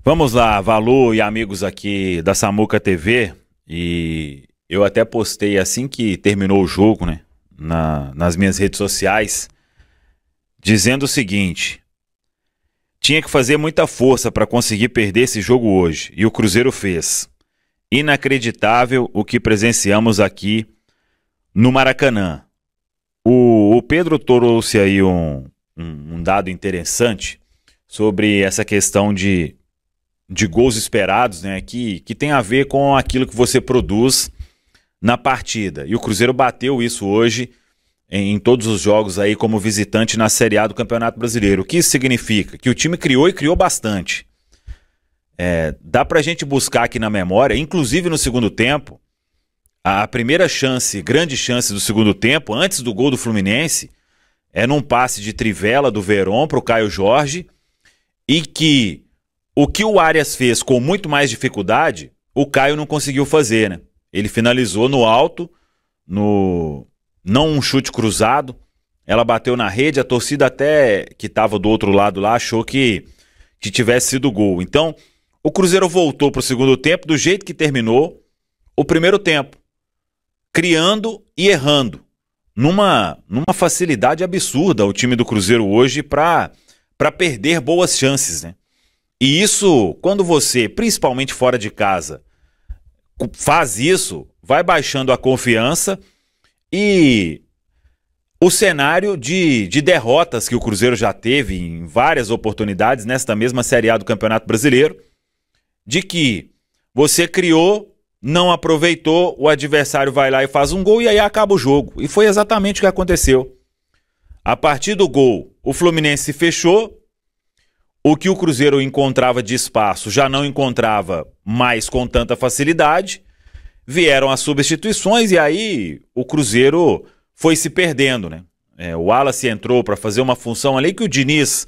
Vamos lá, Valor e amigos aqui da Samuca TV. E eu até postei assim que terminou o jogo, né, nas minhas redes sociais, dizendo o seguinte: tinha que fazer muita força para conseguir perder esse jogo hoje, e o Cruzeiro fez. Inacreditável o que presenciamos aqui no Maracanã. O Pedro trouxe aí um dado interessante sobre essa questão de gols esperados, né, que tem a ver com aquilo que você produz na partida. E o Cruzeiro bateu isso hoje em todos os jogos aí como visitante na Série A do Campeonato Brasileiro. O que isso significa? Que o time criou e criou bastante. Dá pra gente buscar aqui na memória, inclusive no segundo tempo, a primeira chance, grande chance do segundo tempo, antes do gol do Fluminense, é num passe de trivela do Verón pro Caio Jorge, e que o que o Arias fez com muito mais dificuldade, o Caio não conseguiu fazer, né? Ele finalizou no alto, não um chute cruzado, ela bateu na rede, a torcida até que estava do outro lado lá achou que tivesse sido gol. Então, o Cruzeiro voltou para o segundo tempo do jeito que terminou o primeiro tempo, criando e errando, numa facilidade absurda o time do Cruzeiro hoje para perder boas chances, né? E isso, quando você, principalmente fora de casa, faz isso, vai baixando a confiança e o cenário de derrotas que o Cruzeiro já teve em várias oportunidades nesta mesma Série A do Campeonato Brasileiro, de que você criou, não aproveitou, o adversário vai lá e faz um gol e aí acaba o jogo. E foi exatamente o que aconteceu. A partir do gol, o Fluminense se fechou. O que o Cruzeiro encontrava de espaço já não encontrava mais com tanta facilidade. Vieram as substituições e aí o Cruzeiro foi se perdendo, né? O Wallace entrou para fazer uma função ali que o Diniz,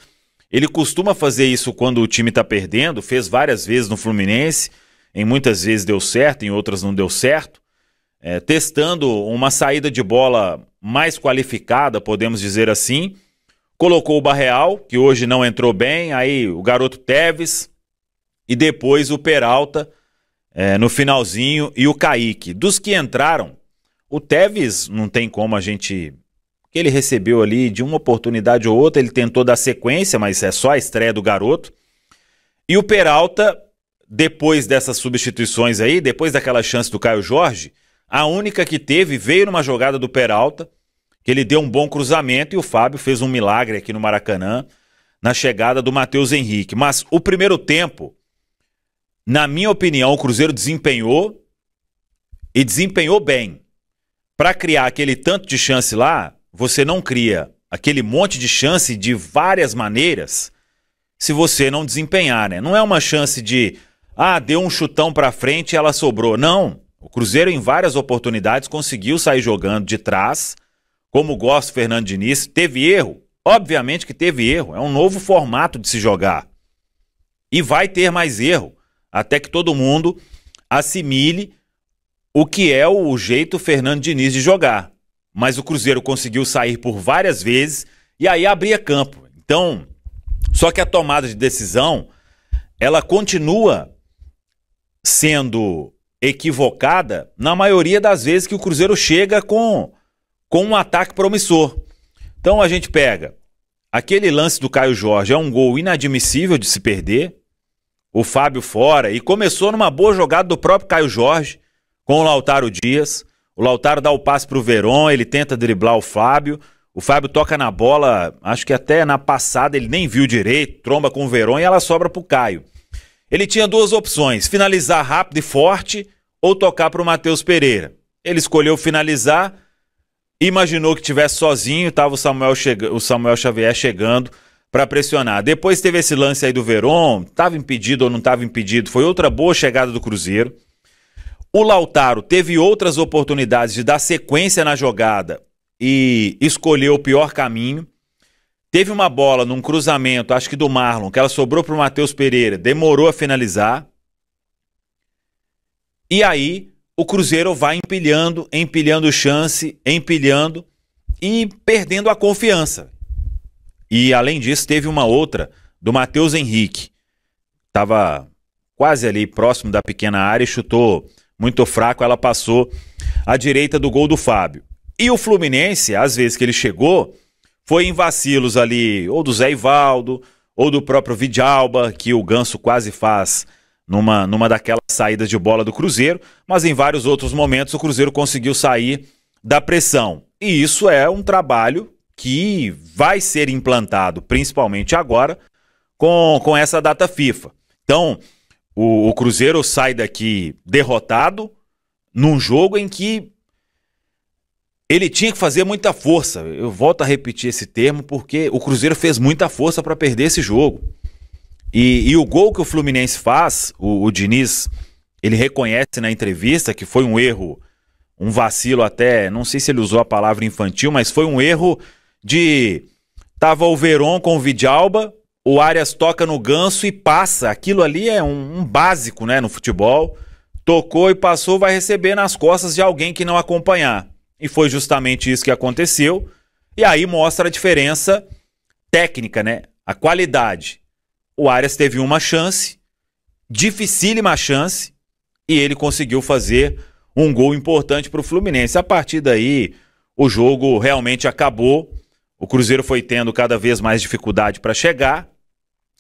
ele costuma fazer isso quando o time está perdendo, fez várias vezes no Fluminense, em muitas vezes deu certo, em outras não deu certo, testando uma saída de bola mais qualificada, podemos dizer assim. Colocou o Barreal, que hoje não entrou bem, aí o garoto Tevez e depois o Peralta no finalzinho e o Kaique. Dos que entraram, o Tevez não tem como a gente... que ele recebeu ali de uma oportunidade ou outra, ele tentou dar sequência, mas é só a estreia do garoto. E o Peralta, depois dessas substituições aí, depois daquela chance do Caio Jorge, a única que teve veio numa jogada do Peralta, que ele deu um bom cruzamento e o Fábio fez um milagre aqui no Maracanã na chegada do Matheus Henrique. Mas o primeiro tempo, na minha opinião, o Cruzeiro desempenhou e desempenhou bem. Para criar aquele tanto de chance lá, você não cria aquele monte de chance de várias maneiras se você não desempenhar, né? Não é uma chance de, deu um chutão para frente e ela sobrou. Não, o Cruzeiro em várias oportunidades conseguiu sair jogando de trás, como gosta o Fernando Diniz. Teve erro? Obviamente que teve erro. É um novo formato de se jogar. E vai ter mais erro, até que todo mundo assimile o que é o jeito Fernando Diniz de jogar. Mas o Cruzeiro conseguiu sair por várias vezes e aí abria campo. Então, só que a tomada de decisão, ela continua sendo equivocada na maioria das vezes que o Cruzeiro chega com um ataque promissor. Então a gente pega aquele lance do Caio Jorge, é um gol inadmissível de se perder, o Fábio fora, e começou numa boa jogada do próprio Caio Jorge com o Lautaro Dias. O Lautaro dá o passe pro Verón, ele tenta driblar o Fábio toca na bola, acho que até na passada ele nem viu direito, tromba com o Verón e ela sobra pro Caio. Ele tinha duas opções, finalizar rápido e forte ou tocar pro Matheus Pereira. Ele escolheu finalizar, imaginou que tivesse sozinho, estava o Samuel Xavier chegando para pressionar. Depois teve esse lance aí do Verón, estava impedido ou não estava impedido, foi outra boa chegada do Cruzeiro. O Lautaro teve outras oportunidades de dar sequência na jogada e escolheu o pior caminho. Teve uma bola num cruzamento, acho que do Marlon, que ela sobrou para o Matheus Pereira, demorou a finalizar. E aí o Cruzeiro vai empilhando chance, empilhando e perdendo a confiança. E além disso teve uma outra do Matheus Henrique, estava quase ali próximo da pequena área e chutou muito fraco, ela passou à direita do gol do Fábio. E o Fluminense, às vezes que ele chegou, foi em vacilos ali, ou do Zé Ivaldo, ou do próprio Vidalba, que o Ganso quase faz numa daquelas saídas de bola do Cruzeiro, mas em vários outros momentos o Cruzeiro conseguiu sair da pressão. E isso é um trabalho que vai ser implantado, principalmente agora, com essa data FIFA. Então, o Cruzeiro sai daqui derrotado num jogo em que ele tinha que fazer muita força. Eu volto a repetir esse termo porque o Cruzeiro fez muita força para perder esse jogo. E o gol que o Fluminense faz, o Diniz, ele reconhece na entrevista que foi um erro, um vacilo até, não sei se ele usou a palavra infantil, mas foi um erro de... Tava o Veron com o Vidalba, o Arias toca no Ganso e passa. Aquilo ali é um básico, né, no futebol. Tocou e passou, vai receber nas costas de alguém que não acompanhar. E foi justamente isso que aconteceu. E aí mostra a diferença técnica, né? A qualidade. O Arias teve uma chance, dificílima chance, e ele conseguiu fazer um gol importante para o Fluminense. A partir daí, o jogo realmente acabou. O Cruzeiro foi tendo cada vez mais dificuldade para chegar,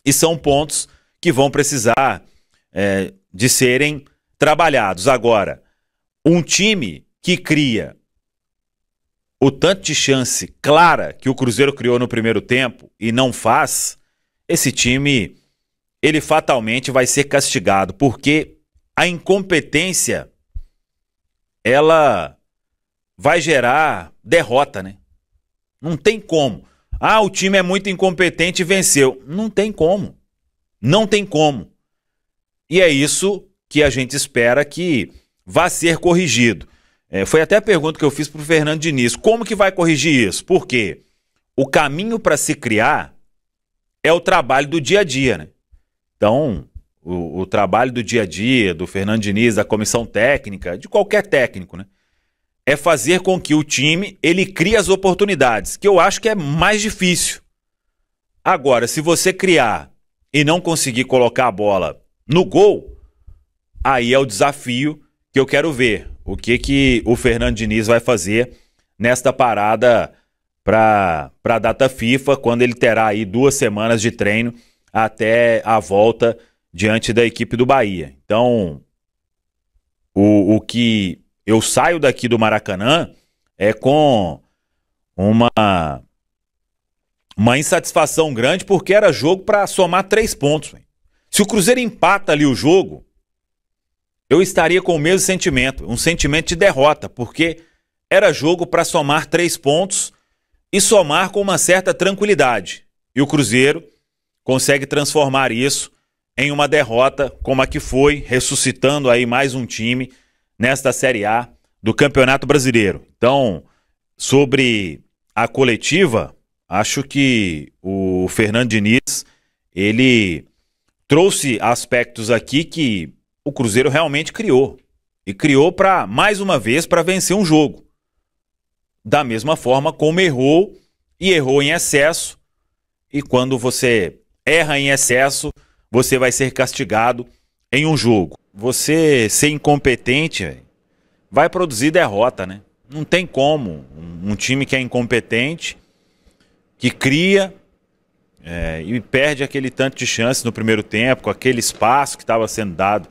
e são pontos que vão precisar de serem trabalhados. Agora, um time que cria o tanto de chance clara que o Cruzeiro criou no primeiro tempo e não faz, esse time, ele fatalmente vai ser castigado, porque a incompetência, ela vai gerar derrota, né? Não tem como. Ah, o time é muito incompetente e venceu. Não tem como. Não tem como. E é isso que a gente espera que vá ser corrigido. Foi até a pergunta que eu fiz para o Fernando Diniz. Como que vai corrigir isso? Porque o caminho para se criar é o trabalho do dia a dia, né? Então, o trabalho do dia a dia, do Fernando Diniz, da comissão técnica, de qualquer técnico, né? É fazer com que o time, ele crie as oportunidades, que eu acho que é mais difícil. Agora, se você criar e não conseguir colocar a bola no gol, aí é o desafio que eu quero ver. O que o Fernando Diniz vai fazer nesta parada para a data FIFA, quando ele terá aí 2 semanas de treino até a volta diante da equipe do Bahia. Então, o que eu saio daqui do Maracanã é com uma insatisfação grande, porque era jogo para somar 3 pontos. Se o Cruzeiro empata ali o jogo, eu estaria com o mesmo sentimento, um sentimento de derrota, porque era jogo para somar 3 pontos e somar com uma certa tranquilidade. E o Cruzeiro consegue transformar isso em uma derrota como a que foi, ressuscitando aí mais um time nesta Série A do Campeonato Brasileiro. Então, sobre a coletiva, acho que o Fernando Diniz, ele trouxe aspectos aqui que o Cruzeiro realmente criou. E criou para, mais uma vez, para vencer um jogo. Da mesma forma como errou, e errou em excesso. E quando você erra em excesso, você vai ser castigado em um jogo. Você ser incompetente vai produzir derrota, né? Não tem como. Um time que é incompetente, que cria e perde aquele tanto de chance no primeiro tempo, com aquele espaço que estava sendo dado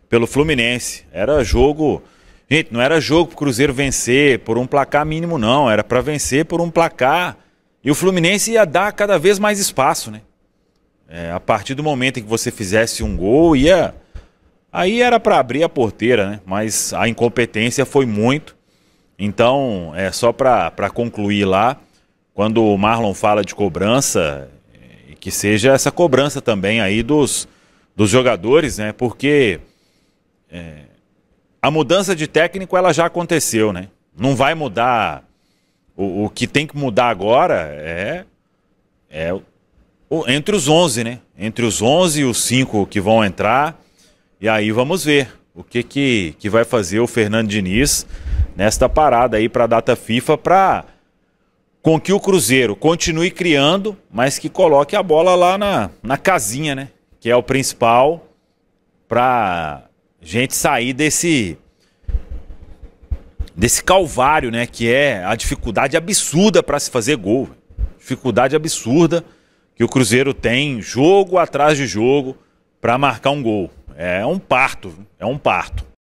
pelo Fluminense. Era jogo... Gente, não era jogo para o Cruzeiro vencer por um placar mínimo, não. Era para vencer por um placar... E o Fluminense ia dar cada vez mais espaço, né? A partir do momento em que você fizesse um gol, aí era para abrir a porteira, né? Mas a incompetência foi muito. Então, só para concluir lá, quando o Marlon fala de cobrança, que seja essa cobrança também aí dos jogadores, né? Porque a mudança de técnico, ela já aconteceu, né? Não vai mudar. O que tem que mudar agora entre os 11, né? Entre os 11 e os 5 que vão entrar. E aí vamos ver o que vai fazer o Fernando Diniz nesta parada aí para a data FIFA, com que o Cruzeiro continue criando, mas que coloque a bola lá na casinha, né? que é o principal para gente sair desse calvário, né? Que é a dificuldade absurda para se fazer gol. Dificuldade absurda que o Cruzeiro tem jogo atrás de jogo para marcar um gol. É um parto, é um parto.